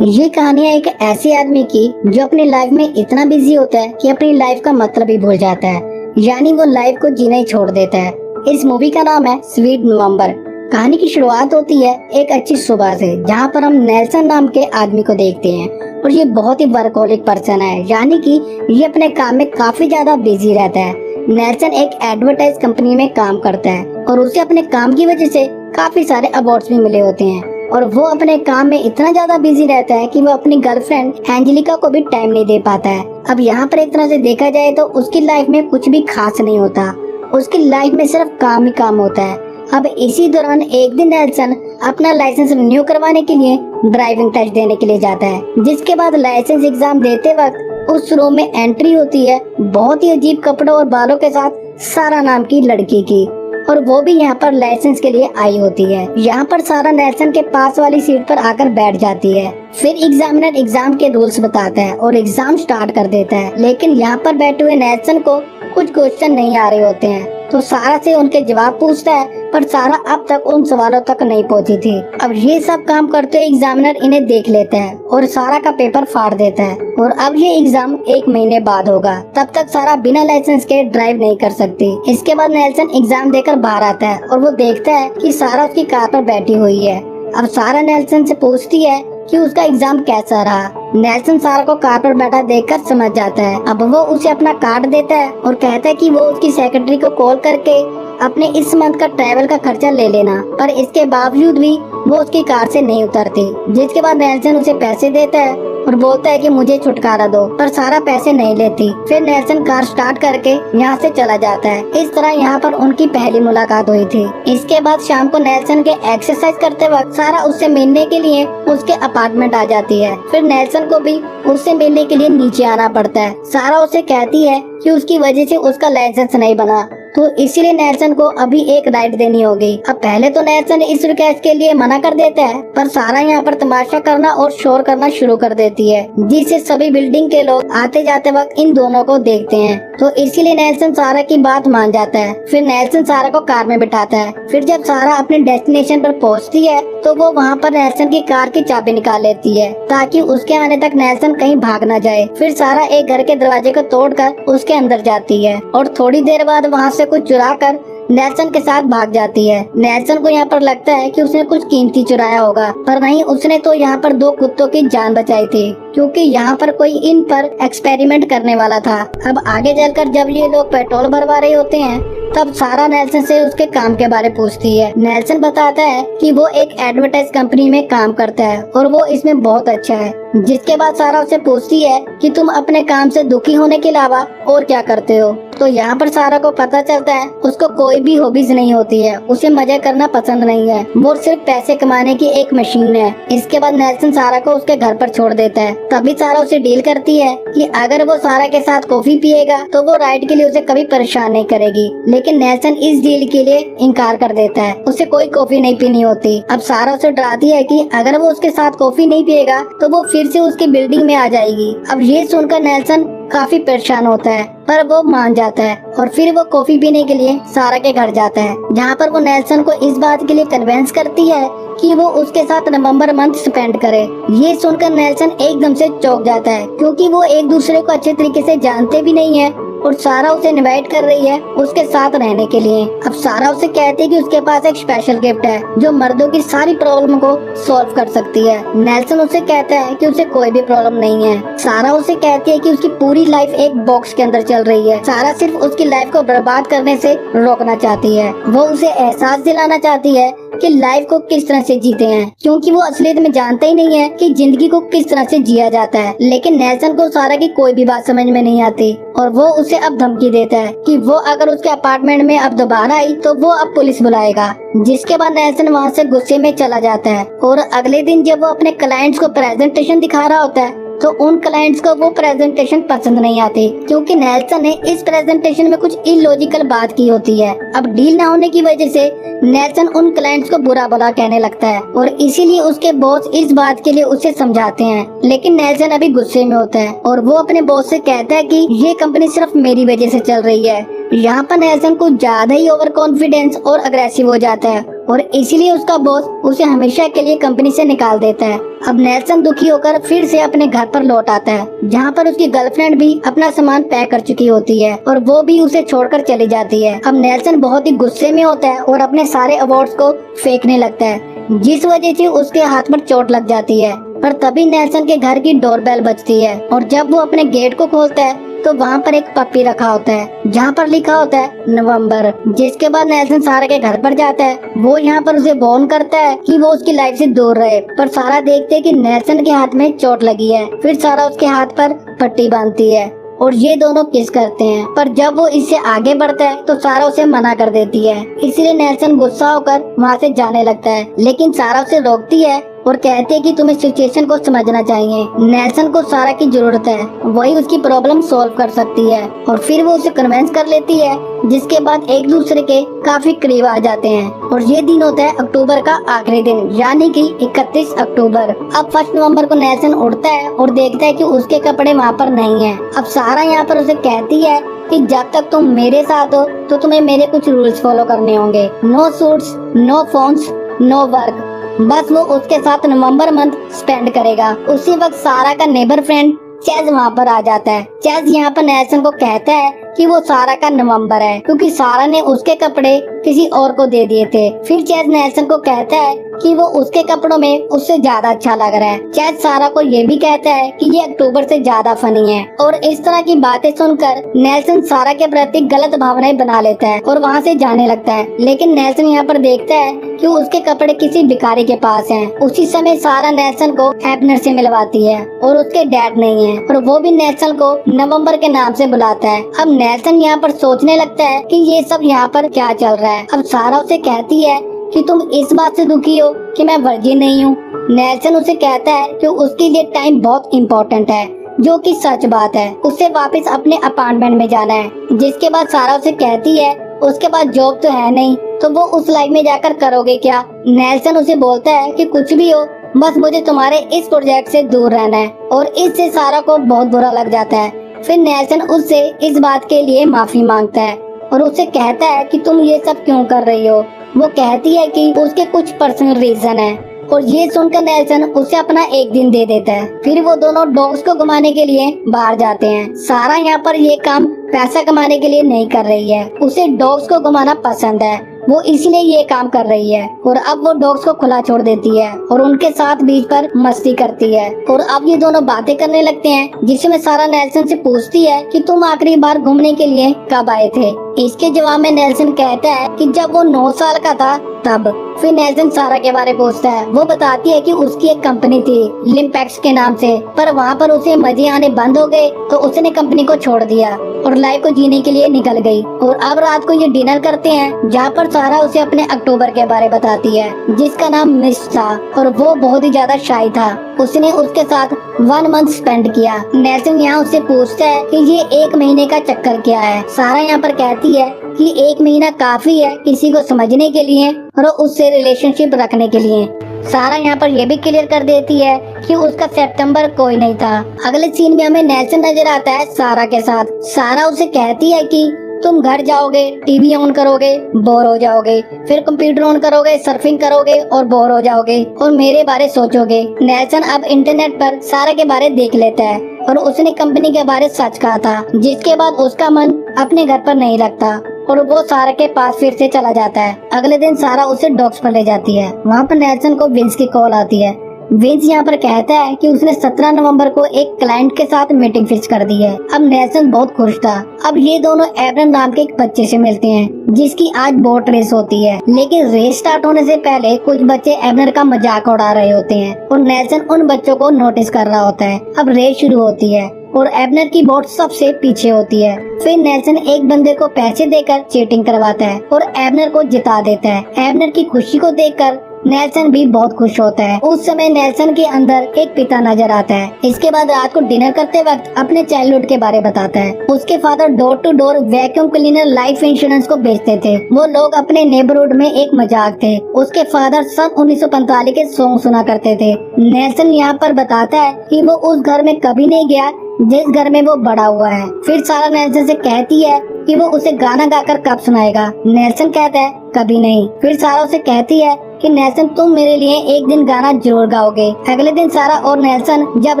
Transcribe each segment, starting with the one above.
ये कहानी है एक ऐसे आदमी की जो अपनी लाइफ में इतना बिजी होता है कि अपनी लाइफ का मतलब ही भूल जाता है, यानी वो लाइफ को जीना ही छोड़ देता है। इस मूवी का नाम है स्वीट नवंबर। कहानी की शुरुआत होती है एक अच्छी सुबह से, जहाँ पर हम नेल्सन नाम के आदमी को देखते हैं और ये बहुत ही वर्कहोलिक पर्सन है, यानी कि ये अपने काम में काफी ज्यादा बिजी रहता है। नेल्सन एक एडवर्टाइज कंपनी में काम करता है और उसे अपने काम की वजह से काफी सारे अवार्ड्स भी मिले होते हैं और वो अपने काम में इतना ज्यादा बिजी रहता है कि वो अपनी गर्लफ्रेंड एंजेलिका को भी टाइम नहीं दे पाता है। अब यहाँ पर एक तरह से देखा जाए तो उसकी लाइफ में कुछ भी खास नहीं होता, उसकी लाइफ में सिर्फ काम ही काम होता है। अब इसी दौरान एक दिन नेल्सन अपना लाइसेंस रिन्यू करवाने के लिए ड्राइविंग टेस्ट देने के लिए जाता है, जिसके बाद लाइसेंस एग्जाम देते वक्त उस रूम में एंट्री होती है बहुत ही अजीब कपड़ों और बालों के साथ सारा नाम की लड़की की, और वो भी यहाँ पर लाइसेंस के लिए आई होती है। यहाँ पर सारा नेल्सन के पास वाली सीट पर आकर बैठ जाती है। फिर एग्जामिनर एग्जाम के रूल्स बताता है और एग्जाम स्टार्ट कर देता है, लेकिन यहाँ पर बैठे हुए नेल्सन को कुछ क्वेश्चन नहीं आ रहे होते हैं, तो सारा से उनके जवाब पूछता है, पर सारा अब तक उन सवालों तक नहीं पहुंची थी। अब ये सब काम करते हुए एग्जामिनर इन्हें देख लेता है और सारा का पेपर फाड़ देता है, और अब ये एग्जाम 1 महीने बाद होगा। तब तक सारा बिना लाइसेंस के ड्राइव नहीं कर सकती। इसके बाद नेल्सन एग्जाम देकर बाहर आता है और वो देखता है कि सारा उसकी कार पर बैठी हुई है। अब सारा नेल्सन से पूछती है कि उसका एग्जाम कैसा रहा। नेल्सन सारा को कार पर बैठा देखकर समझ जाता है। अब वो उसे अपना कार्ड देता है और कहता है कि वो उसकी सेक्रेटरी को कॉल करके अपने इस मंथ का ट्रैवल का खर्चा ले लेना, पर इसके बावजूद भी वो उसकी कार से नहीं उतरती। जिसके बाद नेल्सन उसे पैसे देता है और बोलता है कि मुझे छुटकारा दो, पर सारा पैसे नहीं लेती। फिर नेल्सन कार स्टार्ट करके यहाँ से चला जाता है। इस तरह यहाँ पर उनकी पहली मुलाकात हुई थी। इसके बाद शाम को नेल्सन के एक्सरसाइज करते वक्त सारा उससे मिलने के लिए उसके अपार्टमेंट आ जाती है। फिर नेल्सन को भी उससे मिलने के लिए नीचे आना पड़ता है। सारा उसे कहती है कि उसकी वजह से उसका लाइसेंस नहीं बना, तो इसीलिए नेल्सन को अभी एक राइड देनी होगी। अब पहले तो नेल्सन इस रिक्वेस्ट के लिए मना कर देता है, पर सारा यहाँ पर तमाशा करना और शोर करना शुरू कर देती है, जिससे सभी बिल्डिंग के लोग आते जाते वक्त इन दोनों को देखते हैं। तो इसीलिए नेल्सन सारा की बात मान जाता है। फिर नेल्सन सारा को कार में बिठाता है। फिर जब सारा अपने डेस्टिनेशन पर पहुँचती है तो वो वहाँ पर नेल्सन की कार की चाबी निकाल लेती है, ताकि उसके आने तक नेल्सन कहीं भाग न जाए। फिर सारा एक घर के दरवाजे को तोड़कर उसके अंदर जाती है और थोड़ी देर बाद वहाँ से कुछ चुरा कर नेल्सन के साथ भाग जाती है। नेल्सन को यहाँ पर लगता है कि उसने कुछ कीमती चुराया होगा, पर नहीं, उसने तो यहाँ पर 2 कुत्तों की जान बचाई थी, क्योंकि यहाँ पर कोई इन पर एक्सपेरिमेंट करने वाला था। अब आगे चलकर जब ये लोग पेट्रोल भरवा रहे होते हैं, तब सारा नेल्सन से उसके काम के बारे पूछती है। नेल्सन बताता है कि वो एक एडवर्टाइज कंपनी में काम करता है और वो इसमें बहुत अच्छा है। जिसके बाद सारा उसे पूछती है कि तुम अपने काम से दुखी होने के अलावा और क्या करते हो। तो यहाँ पर सारा को पता चलता है उसको कोई भी हॉबीज नहीं होती है, उसे मजे करना पसंद नहीं है, वो सिर्फ पैसे कमाने की एक मशीन है। इसके बाद नेल्सन सारा को उसके घर पर छोड़ देता है। तभी सारा उसे डील करती है कि अगर वो सारा के साथ कॉफी पिएगा तो वो राइड के लिए उसे कभी परेशान नहीं करेगी, लेकिन नेल्सन इस डील के लिए इनकार कर देता है। उसे कोई कॉफी नहीं पीनी होती। अब सारा उसे डराती है कि अगर वो उसके साथ कॉफी नहीं पिएगा तो वो फिर से उसकी बिल्डिंग में आ जाएगी। अब ये सुनकर नेल्सन काफी परेशान होता है, पर वो मान जाता है और फिर वो कॉफी पीने के लिए सारा के घर जाता है, जहाँ पर वो नेल्सन को इस बात के लिए कन्विंस करती है कि वो उसके साथ नवंबर मंथ स्पेंड करे। ये सुनकर नेल्सन एकदम से चौंक जाता है, क्योंकि वो एक दूसरे को अच्छे तरीके से जानते भी नहीं है और सारा उसे इनवाइट कर रही है उसके साथ रहने के लिए। अब सारा उसे कहती है कि उसके पास एक स्पेशल गिफ्ट है जो मर्दों की सारी प्रॉब्लम को सॉल्व कर सकती है। नेल्सन उसे कहता है कि उसे कोई भी प्रॉब्लम नहीं है। सारा उसे कहती है कि उसकी पूरी लाइफ एक बॉक्स के अंदर चल रही है। सारा सिर्फ उसकी लाइफ को बर्बाद करने से रोकना चाहती है। वो उसे एहसास दिलाना चाहती है कि लाइफ को किस तरह से जीते हैं, क्योंकि वो असलियत में जानते ही नहीं है कि जिंदगी को किस तरह से जिया जाता है। लेकिन नेल्सन को सारा की कोई भी बात समझ में नहीं आती और वो उसे अब धमकी देता है कि वो अगर उसके अपार्टमेंट में अब दोबारा आई तो वो अब पुलिस बुलाएगा। जिसके बाद नेल्सन वहाँ से गुस्से में चला जाता है और अगले दिन जब वो अपने क्लाइंट्स को प्रेजेंटेशन दिखा रहा होता है तो उन क्लाइंट्स को वो प्रेजेंटेशन पसंद नहीं आती, क्योंकि नेल्सन ने इस प्रेजेंटेशन में कुछ इलॉजिकल बात की होती है। अब डील न होने की वजह से नेल्सन उन क्लाइंट्स को बुरा भला कहने लगता है और इसीलिए उसके बॉस इस बात के लिए उसे समझाते हैं, लेकिन नेल्सन अभी गुस्से में होता है और वो अपने बॉस से कहता है कि ये कंपनी सिर्फ मेरी वजह से चल रही है। यहाँ पर नेल्सन कुछ ज्यादा ही ओवर कॉन्फिडेंस और अग्रेसिव हो जाता है और इसीलिए उसका बॉस उसे हमेशा के लिए कंपनी से निकाल देता है। अब नेल्सन दुखी होकर फिर से अपने घर पर लौट आता है, जहाँ पर उसकी गर्लफ्रेंड भी अपना सामान पैक कर चुकी होती है और वो भी उसे छोड़कर चली जाती है। अब नेल्सन बहुत ही गुस्से में होता है और अपने सारे अवार्ड्स को फेंकने लगता है, जिस वजह से उसके हाथ पर चोट लग जाती है। पर तभी नेल्सन के घर की डोरबेल बजती है और जब वो अपने गेट को खोलता है तो वहाँ पर एक पप्पी रखा होता है, जहाँ पर लिखा होता है नवंबर। जिसके बाद नेल्सन सारा के घर पर जाता है। वो यहाँ पर उसे वार्न करता है कि वो उसकी लाइफ से दूर रहे, पर सारा देखते है कि नेल्सन के हाथ में चोट लगी है। फिर सारा उसके हाथ पर पट्टी बांधती है और ये दोनों किस करते हैं। पर जब वो इससे आगे बढ़ता है तो सारा उसे मना कर देती है। इसलिए नेल्सन गुस्सा होकर वहाँ से जाने लगता है, लेकिन सारा उसे रोकती है और कहते हैं कि तुम्हें सिचुएशन को समझना चाहिए। नेल्सन को सारा की जरूरत है, वही उसकी प्रॉब्लम सॉल्व कर सकती है। और फिर वो उसे कन्विंस कर लेती है, जिसके बाद एक दूसरे के काफी करीब आ जाते हैं। और ये दिन होता है अक्टूबर का आखिरी दिन, यानी कि 31 अक्टूबर। अब 1 नवंबर को नेल्सन उठता है और देखता है कि उसके कपड़े वहाँ पर नहीं है। अब सारा यहाँ पर उसे कहती है कि जब तक तुम मेरे साथ हो तो तुम्हें मेरे कुछ रूल्स फॉलो करने होंगे। No suits, no phones, no work. बस वो उसके साथ नवंबर मंथ स्पेंड करेगा। उसी वक्त सारा का नेबर फ्रेंड चैज वहाँ पर आ जाता है। चैज यहाँ पर नेल्सन को कहता है कि वो सारा का नवंबर है, क्योंकि सारा ने उसके कपड़े किसी और को दे दिए थे। फिर चैज नेल्सन को कहता है कि वो उसके कपड़ों में उससे ज्यादा अच्छा लग रहा है। चैज सारा को ये भी कहता है कि ये अक्टूबर से ज्यादा फनी है। और इस तरह की बातें सुनकर नेल्सन सारा के प्रति गलत भावनाएं बना लेता है और वहाँ से जाने लगता है। लेकिन नेल्सन यहाँ पर देखता है कि उसके कपड़े किसी भिखारी के पास हैं। उसी समय सारा नेल्सन को एबनर से मिलवाती है और उसके डैड नहीं है और वो भी नेल्सन को नवंबर के नाम से बुलाता है। अब नेल्सन यहाँ पर सोचने लगता है कि ये सब यहाँ पर क्या चल रहा है। अब सारा उसे कहती है कि तुम इस बात से दुखी हो कि मैं वर्जिन नहीं हूँ। नेल्सन उसे कहता है कि उसके लिए टाइम बहुत इम्पोर्टेंट है, जो कि सच बात है। उसे वापस अपने अपार्टमेंट में जाना है। जिसके बाद सारा उसे कहती है उसके पास जॉब तो है नहीं, तो वो उस लाइफ में जाकर करोगे क्या। नेल्सन उसे बोलता है कि कुछ भी हो, बस मुझे तुम्हारे इस प्रोजेक्ट से दूर रहना है। और इससे सारा को बहुत बुरा लग जाता है। फिर नेल्सन उससे इस बात के लिए माफी मांगता है और उसे कहता है कि तुम ये सब क्यों कर रही हो। वो कहती है कि उसके कुछ पर्सनल रीजन है और ये सुनकर नेल्सन उसे अपना एक दिन दे देता है। फिर वो दोनों डॉग्स को घुमाने के लिए बाहर जाते हैं। सारा यहाँ पर ये काम पैसा कमाने के लिए नहीं कर रही है, उसे डॉग्स को घुमाना पसंद है। वो इसलिए ये काम कर रही है और अब वो डॉग्स को खुला छोड़ देती है और उनके साथ बीच पर मस्ती करती है। और अब ये दोनों बातें करने लगते हैं, जिसमें सारा नेल्सन से पूछती है कि तुम आखिरी बार घूमने के लिए कब आए थे। इसके जवाब में नेल्सन कहता है कि जब वो 9 साल का था तब। फिर नेल्सन सारा के बारे में पूछता है। वो बताती है कि उसकी एक कंपनी थी लिम्पैक्स के नाम से, पर वहाँ पर उसे मजे आने बंद हो गए तो उसने कंपनी को छोड़ दिया और लाइफ को जीने के लिए निकल गई। और अब रात को ये डिनर करते हैं, जहाँ पर सारा उसे अपने अक्टूबर के बारे बताती है, जिसका नाम मिस था और वो बहुत ही ज्यादा शाय था। उसने उसके साथ 1 मंथ स्पेंड किया। नेल्सन यहाँ उससे पूछता है कि ये 1 महीने का चक्कर क्या है। सारा यहाँ पर कहती है कि 1 महीना काफी है किसी को समझने के लिए और उससे रिलेशनशिप रखने के लिए। सारा यहाँ पर ये भी क्लियर कर देती है कि उसका सितंबर कोई नहीं था। अगले सीन में हमें नेल्सन नजर आता है सारा के साथ। सारा उसे कहती है कि तुम घर जाओगे, टीवी ऑन करोगे, बोर हो जाओगे, फिर कंप्यूटर ऑन करोगे, सर्फिंग करोगे और बोर हो जाओगे और मेरे बारे सोचोगे। नेल्सन अब इंटरनेट पर सारा के बारे देख लेता है और उसने कंपनी के बारे सच कहा था, जिसके बाद उसका मन अपने घर पर नहीं लगता और वो सारा के पास फिर से चला जाता है। अगले दिन सारा उसे डॉग्स पर ले जाती है। वहाँ पर नेल्सन को विंस की कॉल आती है। विंस यहाँ पर कहता है कि उसने 17 नवंबर को एक क्लाइंट के साथ मीटिंग फिक्स कर दी है। अब नेल्सन बहुत खुश था। अब ये दोनों एबनर नाम के एक बच्चे से मिलते हैं, जिसकी आज बोट रेस होती है। लेकिन रेस स्टार्ट होने से पहले कुछ बच्चे एबनर का मजाक उड़ा रहे होते हैं और नेल्सन उन बच्चों को नोटिस कर रहा होता है। अब रेस शुरू होती है और एबनर की बोट सबसे पीछे होती है। फिर नेल्सन एक बंदे को पैसे देकर चीटिंग करवाता है और एबनर को जिता देता है। एबनर की खुशी को देखकर नेल्सन भी बहुत खुश होता है। उस समय नेल्सन के अंदर एक पिता नजर आता है। इसके बाद रात को डिनर करते वक्त अपने चाइल्डहुड के बारे बताता है। उसके father door to door vacuum cleaner life insurance को बेचते थे। वो लोग अपने नेबरहुड में एक मजाक थे। उसके फादर सन 1945 के सॉन्ग सुना करते थे। नेल्सन यहाँ पर बताता है कि वो उस घर में कभी नहीं गया जिस घर में वो बड़ा हुआ है। फिर सारा नेल्सन से कहती है कि वो उसे गाना गाकर कब सुनाएगा। नेल्सन कहता है कभी नहीं। फिर सारा उसे कहती है कि नेल्सन तुम मेरे लिए एक दिन गाना जरूर गाओगे। अगले दिन सारा और नेल्सन जब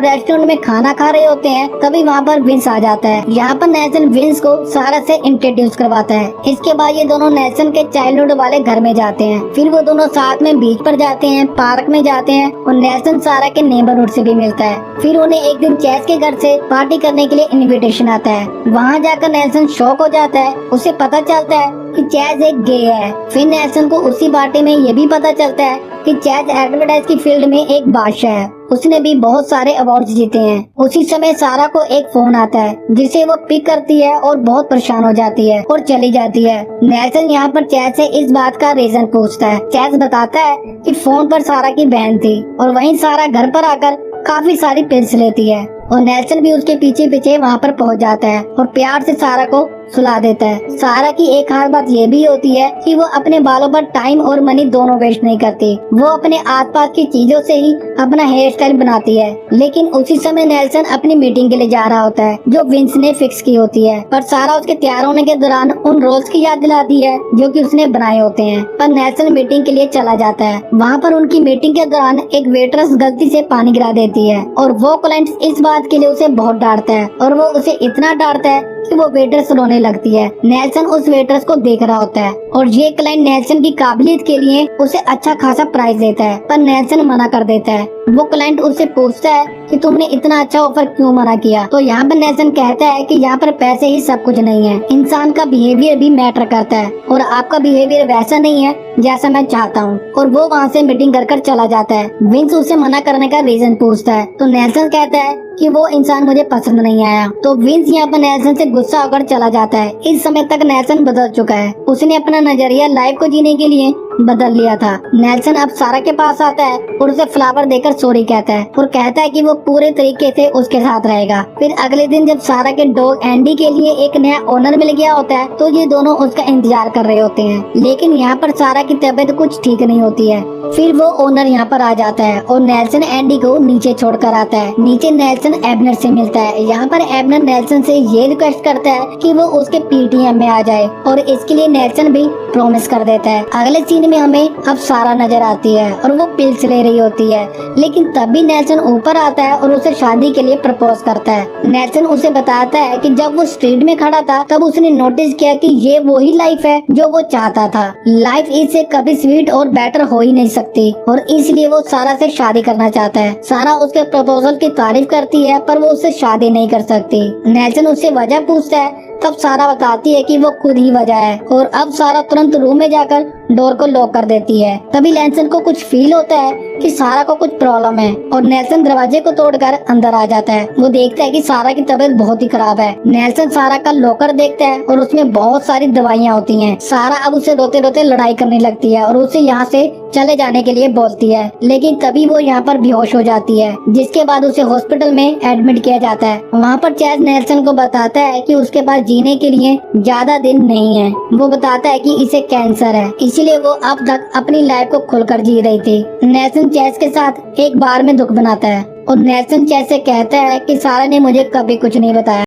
रेस्टोरेंट में खाना खा रहे होते हैं तभी वहाँ पर विंस आ जाता है। यहाँ पर नेल्सन विंस को सारा से इंट्रोड्यूस करवाता है। इसके बाद ये दोनों नेल्सन के चाइल्डहुड वाले घर में जाते हैं। फिर वो दोनों साथ में बीच पर जाते हैं, पार्क में जाते हैं और नेल्सन सारा के नेबरहुड से भी मिलता है। फिर उन्हें एक दिन चैस के घर से पार्टी करने के लिए इनविटेशन आता है। वहाँ जाकर नेल्सन शॉक हो जाता है। उसे पता चलता है कि चैज एक गे है। फिर नेल्सन को उसी पार्टी में ये भी पता चलता है कि चैज एडवर्टाइज की फील्ड में एक बादशाह है। उसने भी बहुत सारे अवार्ड्स जीते हैं। उसी समय सारा को एक फोन आता है जिसे वो पिक करती है और बहुत परेशान हो जाती है और चली जाती है। नेल्सन यहाँ पर चैज से इस बात का रीजन पूछता है। चैज बताता है कि फोन पर सारा की बहन थी और वहीं सारा घर पर आकर काफी सारी पिल्स लेती है और नेल्सन भी उसके पीछे पीछे वहाँ पर पहुँच जाता है और प्यार से सारा को सुला देता है। सारा की एक खास बात ये भी होती है कि वो अपने बालों पर टाइम और मनी दोनों वेस्ट नहीं करती। वो अपने आसपास की चीजों से ही अपना हेयर स्टाइल बनाती है। लेकिन उसी समय नेल्सन अपनी मीटिंग के लिए जा रहा होता है जो विंस ने फिक्स की होती है। पर सारा उसके तैयार होने के दौरान उन रोल्स की याद दिलाती है जो कि उसने बनाए होते हैं। पर नेल्सन मीटिंग के लिए चला जाता है। वहाँ पर उनकी मीटिंग के दौरान एक वेट्रेस गलती से पानी गिरा देती है और वो क्लाइंट इस बात के लिए उसे बहुत डांटता है और वो उसे इतना डांटता है कि वो वेट्रेस रोने लगती है। नेल्सन उस वेट्रेस को देख रहा होता है और ये क्लाइंट नेल्सन की काबिलियत के लिए उसे अच्छा खासा प्राइस देता है। पर नेल्सन मना कर देता है। वो क्लाइंट उससे पूछता है कि तुमने इतना अच्छा ऑफर क्यों मना किया। तो यहाँ पर नेल्सन कहता है कि यहाँ पर पैसे ही सब कुछ नहीं है, इंसान का बिहेवियर भी मैटर करता है और आपका बिहेवियर वैसा नहीं है जैसा मैं चाहता हूँ। और वो वहाँ से मीटिंग कर चला जाता है। विंस उसे मना करने का रीजन पूछता है तो नेल्सन कहता है कि वो इंसान मुझे पसंद नहीं आया। तो विंस यहाँ पर नेल्सन से गुस्सा होकर चला जाता है। इस समय तक नेल्सन बदल चुका है। उसने अपना नजरिया लाइफ को जीने के लिए बदल लिया था। नेल्सन अब सारा के पास आता है और उसे फ्लावर देकर सॉरी कहता है और कहता है कि वो पूरे तरीके से उसके साथ रहेगा। फिर अगले दिन जब सारा के डॉग एंडी के लिए एक नया ओनर मिल गया होता है तो ये दोनों उसका इंतजार कर रहे होते हैं। लेकिन यहाँ पर सारा की तबीयत कुछ ठीक नहीं होती है। फिर वो ओनर यहाँ पर आ जाता है और नेल्सन एंडी को नीचे छोड़कर आता है। नीचे नेल्सन एबनर से मिलता है। यहाँ पर एबनर नेल्सन से ये रिक्वेस्ट करता है कि वो उसके पीटीएम में आ जाए और इसके लिए नेल्सन भी प्रॉमिस कर देता है। अगले सीन में हमें अब सारा नजर आती है और वो पिल्स ले रही होती है। लेकिन तभी नेल्सन ऊपर आता है और उसे शादी के लिए प्रपोज करता है। नेल्सन उसे बताता है कि जब वो स्ट्रीट में खड़ा था तब उसने नोटिस किया कि ये वही लाइफ है जो वो चाहता था। लाइफ इससे कभी स्वीट और बेटर हो ही नहीं सकती और इसलिए वो सारा से शादी करना चाहता है। सारा उसके प्रपोजल की तारीफ करती है पर वो उससे शादी नहीं कर सकती। नेल्सन उससे वजह पूछता है तब सारा बताती है कि वो खुद ही वजह है और अब सारा तुरंत रूम में जाकर डोर को लॉक कर देती है। तभी नेल्सन को कुछ फील होता है कि सारा को कुछ प्रॉब्लम है और नेल्सन दरवाजे को तोड़कर अंदर आ जाता है। वो देखता है कि सारा की तबीयत बहुत ही खराब है। नेल्सन सारा का लॉकर देखता है और उसमें बहुत सारी दवाइयाँ होती हैं। सारा अब उसे रोते रोते लड़ाई करने लगती है और उसे यहाँ से चले जाने के लिए बोलती है। लेकिन तभी वो यहाँ पर बेहोश हो जाती है जिसके बाद उसे हॉस्पिटल में एडमिट किया जाता है। वहाँ पर चैज नेल्सन को बताता है कि उसके पास जीने के लिए ज्यादा दिन नहीं है। वो बताता है कि इसे कैंसर है, इसलिए वो अब तक अपनी लाइफ को खुलकर जी रही थी। नेल्सन चैज के साथ एक बार में दुख बनाता है और नेल्सन चैज से कहता है कि सारा ने मुझे कभी कुछ नहीं बताया।